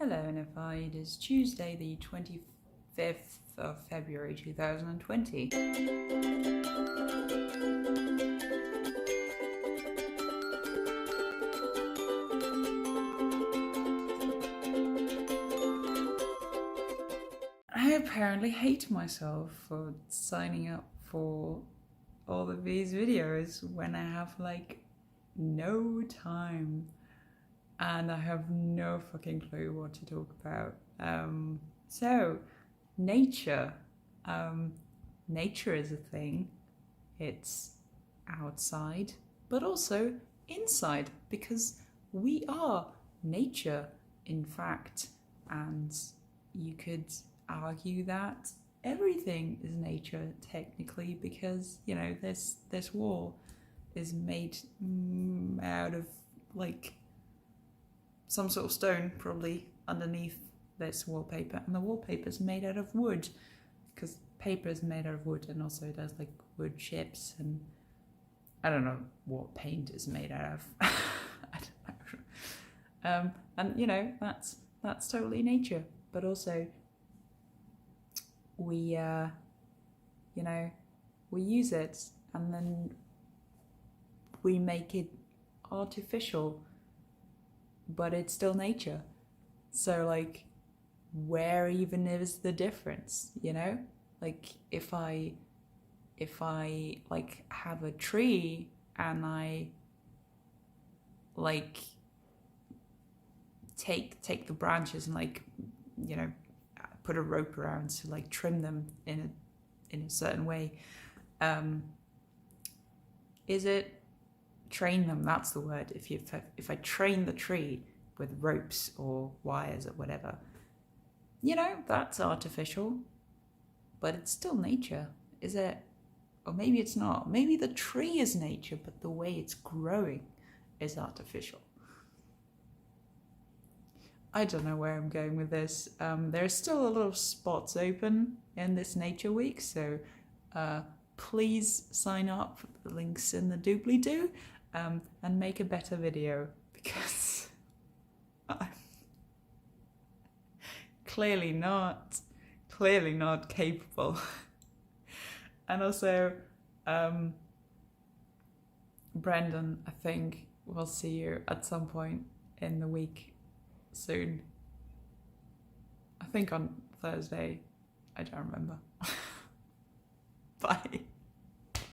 Hello, NFI. It is Tuesday, the 25th of February 2020. I apparently hate myself for signing up for all of these videos when I have no time and I have no fucking clue what to talk about. So, nature. Nature is a thing. It's outside, but also inside, because we are nature, in fact. And you could argue that everything is nature technically, because this wall is made out of some sort of stone probably underneath this wallpaper, and the wallpaper is made out of wood because paper is made out of wood, and also it has wood chips, and I don't know what paint is made out of. I don't know. And that's totally nature, but also we we use it and then we make it artificial, but it's still nature. So where even is the difference, if I have a tree and I take the branches and put a rope around to trim them in a certain way, is it train them? That's the word. If I train the tree with ropes or wires or whatever, that's artificial, but it's still nature, is it? Or maybe it's not. Maybe the tree is nature, but the way it's growing is artificial. I don't know where I'm going with this. There's still a lot of spots open in this Nature Week, so please sign up. The link's in the doobly-doo, and make a better video, because I'm clearly not capable. And also, Brendan, I think we'll see you at some point in the week soon. I think on Thursday. I don't remember. Bye.